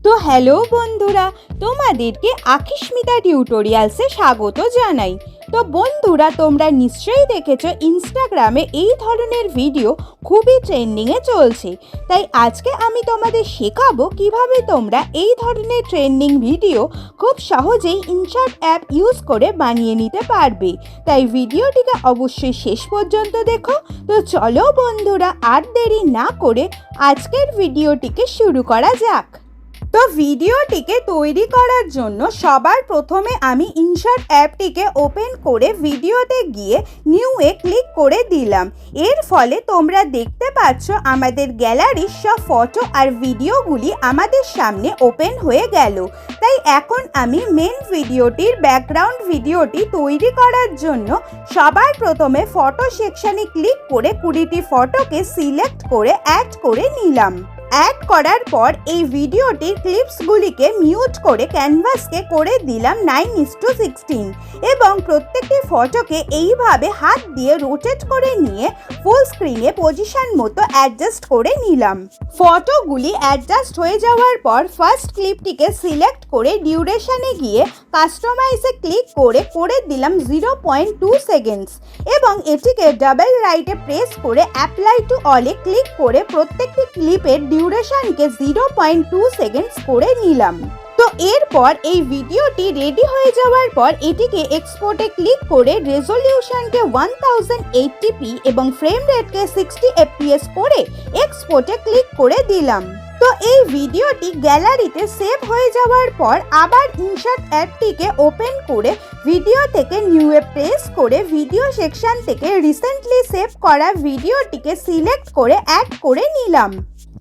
তো হ্যালো বন্ধুরা, তোমাদেরকে আখিস্মিতা টিউটোরিয়ালসে স্বাগত জানাই। তো বন্ধুরা, তোমরা নিশ্চয়ই দেখেছো ইনস্টাগ্রামে এই ধরনের ভিডিও খুবই ট্রেন্ডিংয়ে চলছে। তাই আজকে আমি তোমাদের শেখাবো কিভাবে তোমরা এই ধরনের ট্রেন্ডিং ভিডিও খুব সহজেই ইনশর্ট অ্যাপ ইউজ করে বানিয়ে নিতে পারবে। তাই ভিডিওটিকে অবশ্যই শেষ পর্যন্ত দেখো। তো চলো বন্ধুরা, আর দেরি না করে আজকের ভিডিওটিকে শুরু করা যাক। তো ভিডিওটিকে তৈরি করার জন্য সবার প্রথমে আমি ইনশর্ট অ্যাপটিকে ওপেন করে ভিডিওতে গিয়ে নিউয়ে ক্লিক করে দিলাম। এর ফলে তোমরা দেখতে পাচ্ছ আমাদের গ্যালারির সব ফটো আর ভিডিওগুলি আমাদের সামনে ওপেন হয়ে গেল। তাই এখন আমি মেন ভিডিওটির ব্যাকগ্রাউন্ড ভিডিওটি তৈরি করার জন্য সবার প্রথমে ফটো সেকশনে ক্লিক করে 20টি ফটোকে সিলেক্ট করে অ্যাড করে নিলাম। অ্যাড করার পর এই ভিডিওটির ক্লিপসগুলিকে মিউট করে ক্যানভাসকে করে দিলাম 9:16 এবং প্রত্যেকটি ফটোকে এইভাবে হাত দিয়ে রোটেট করে নিয়ে ফুল স্ক্রিনে পজিশন মতো অ্যাডজাস্ট করে নিলাম। ফটোগুলি অ্যাডজাস্ট হয়ে যাওয়ার পর ফার্স্ট ক্লিপটিকে সিলেক্ট করে ডিউরেশনে গিয়ে কাস্টমাইজে ক্লিক করে দিলাম 0.2 সেকেন্ডস এবং এটিকে ডাবল রাইটে প্রেস করে অ্যাপ্লাই টু অলে ক্লিক করে প্রত্যেকটি ক্লিপের ডিউরেশনকে 0.2 সেকেন্ডস করে নিলাম। তো এরপর এই ভিডিওটি রেডি হয়ে যাওয়ার পর এটিকে এক্সপোর্টে ক্লিক করে রেজলিউশনকে 1080p এবং ফ্রেম রেটকে 60 fps করে এক্সপোর্টে ক্লিক করে দিলাম। তো এই ভিডিওটি গ্যালারিতে সেভ হয়ে যাওয়ার পর আবার ইনশর্ট অ্যাপটিকে ওপেন করে ভিডিও থেকে নিউয়ে প্রেস করে ভিডিও সেকশন থেকে রিসেন্টলি সেভ করা ভিডিওটিকে সিলেক্ট করে অ্যাড করে নিলাম।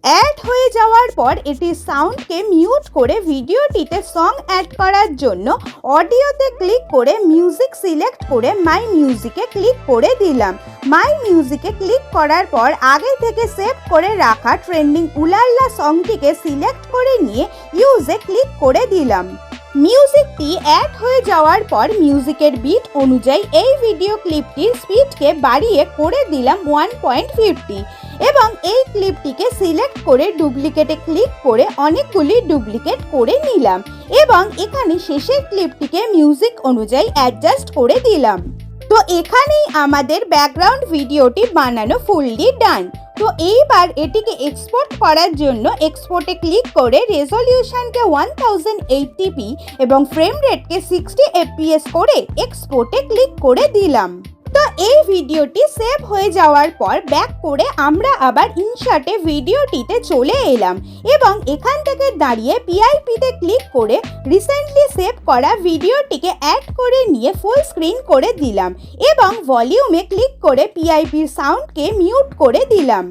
অ্যাড হয়ে যাওয়ার পর এটির সাউন্ডকে মিউট করে ভিডিওটিতে সং অ্যাড করার জন্য অডিওতে ক্লিক করে মিউজিক সিলেক্ট করে মাই মিউজিকে ক্লিক করে দিলাম। মাই মিউজিকে ক্লিক করার পর আগে থেকে সেভ করে রাখা ট্রেন্ডিং উলাল্লা সংটিকে সিলেক্ট করে নিয়ে ইউজে ক্লিক করে দিলাম। মিউজিকটি অ্যাড হয়ে যাওয়ার পর মিউজিকের বিট অনুযায়ী এই ভিডিও ক্লিপটির স্পিডকে বাড়িয়ে করে দিলাম 1.50 এবং এই ক্লিপটিকে সিলেক্ট করে ডুপ্লিকেটে ক্লিক করে অনেকগুলি ডুপ্লিকেট করে নিলাম এবং এখানে শেষের ক্লিপটিকে মিউজিক অনুযায়ী অ্যাডজাস্ট করে দিলাম। তো এখানেই আমাদের ব্যাকগ্রাউন্ড ভিডিওটি বানানো ফুললি ডান। তো এইবার এটিকে এক্সপোর্ট করার জন্য এক্সপোর্টে ক্লিক করে রেজলিউশনকে 1080p এবং ফ্রেম রেটকে 60 fps করে এক্সপোর্টে ক্লিক করে দিলাম। তো এই ভিডিওটি সেভ হয়ে যাওয়ার পর ব্যাক করে আমরা আবার ইনশর্টে ভিডিওটিতে চলে এলাম এবং এখান থেকে দাঁড়িয়ে পিআইপিতে ক্লিক করে রিসেন্টলি সেভ করা ভিডিওটিকে অ্যাড করে নিয়ে ফুল স্ক্রিন করে দিলাম এবং ভলিউমে ক্লিক করে পিআইপির সাউন্ডকে মিউট করে দিলাম।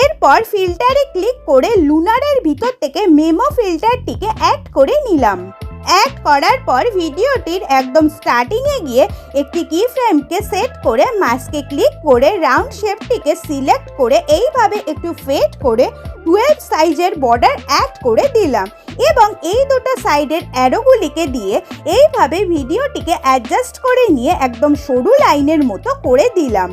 এরপর ফিল্টারে ক্লিক করে লুনারের ভিতর থেকে মেমো ফিল্টারটিকে অ্যাড করে নিলাম। অ্যাড করার পর ভিডিওটির একদম স্টার্টিংয়ে গিয়ে একটি কি ফ্রেমকে সেট করে মাস্কে ক্লিক করে রাউন্ড শেপটিকে সিলেক্ট করে এইভাবে একটু ফেড করে 12 সাইজের বর্ডার অ্যাড করে দিলাম এবং এই দুটো সাইডের অ্যারোগুলিকে দিয়ে এইভাবে ভিডিওটিকে অ্যাডজাস্ট করে নিয়ে একদম সরু লাইনের মতো করে দিলাম।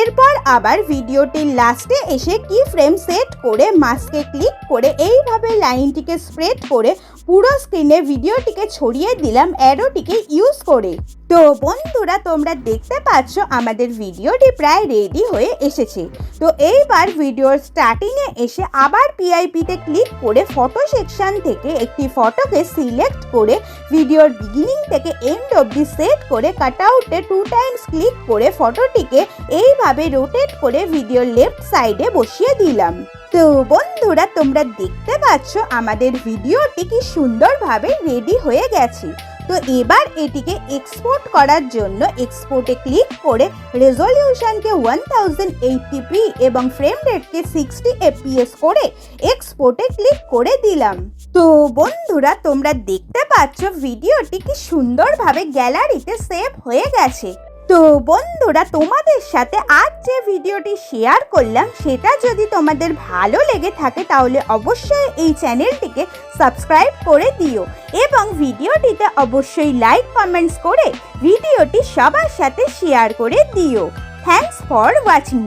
এরপর আবার ভিডিওটির লাস্টে এসে কি ফ্রেম সেট করে মাস্কে ক্লিক করে এইভাবে লাইনটিকে স্প্রেড করে পুরো স্ক্রিনে ভিডিওটিকে ছড়িয়ে দিলাম অ্যারোটিকে ইউজ করে। তো বন্ধুরা, তোমরা দেখতে পাচ্ছ আমাদের ভিডিওটি প্রায় রেডি হয়ে এসেছে। তো এইবার ভিডিওর স্টার্টিংয়ে এসে আবার পিআইপিতে ক্লিক করে ফটো সেকশন থেকে একটি ফটোকে সিলেক্ট করে ভিডিওর বিগিনিং থেকে এন্ড অবধি সেট করে কাটআউটে 2 টাইমস ক্লিক করে ফটোটিকে এইভাবে রোটেট করে ভিডিওর লেফট সাইডে বসিয়ে দিলাম। তো বন্ধুরা, তোমরা দেখতে পাচ্ছ আমাদের ভিডিওটি কি সুন্দরভাবে রেডি হয়ে গেছে। তো এবার এটিকে এক্সপোর্ট করার জন্য এক্সপোর্টে ক্লিক করে রেজলিউশনকে 1080p এবং ফ্রেম রেটকে 60 fps করে এক্সপোর্টে ক্লিক করে দিলাম। তো বন্ধুরা, তোমরা দেখতে পাচ্ছ ভিডিওটি কি সুন্দরভাবে গ্যালারিতে সেভ হয়ে গেছে। তো বন্ধুরা, তোমাদের সাথে আজ যে ভিডিওটি শেয়ার করলাম সেটা যদি তোমাদের ভালো লেগে থাকে তাহলে অবশ্যই এই চ্যানেলটিকে সাবস্ক্রাইব করে দিও এবং ভিডিওটিতে অবশ্যই লাইক কমেন্টস করে ভিডিওটি সবার সাথে শেয়ার করে দিও। Thanks for watching.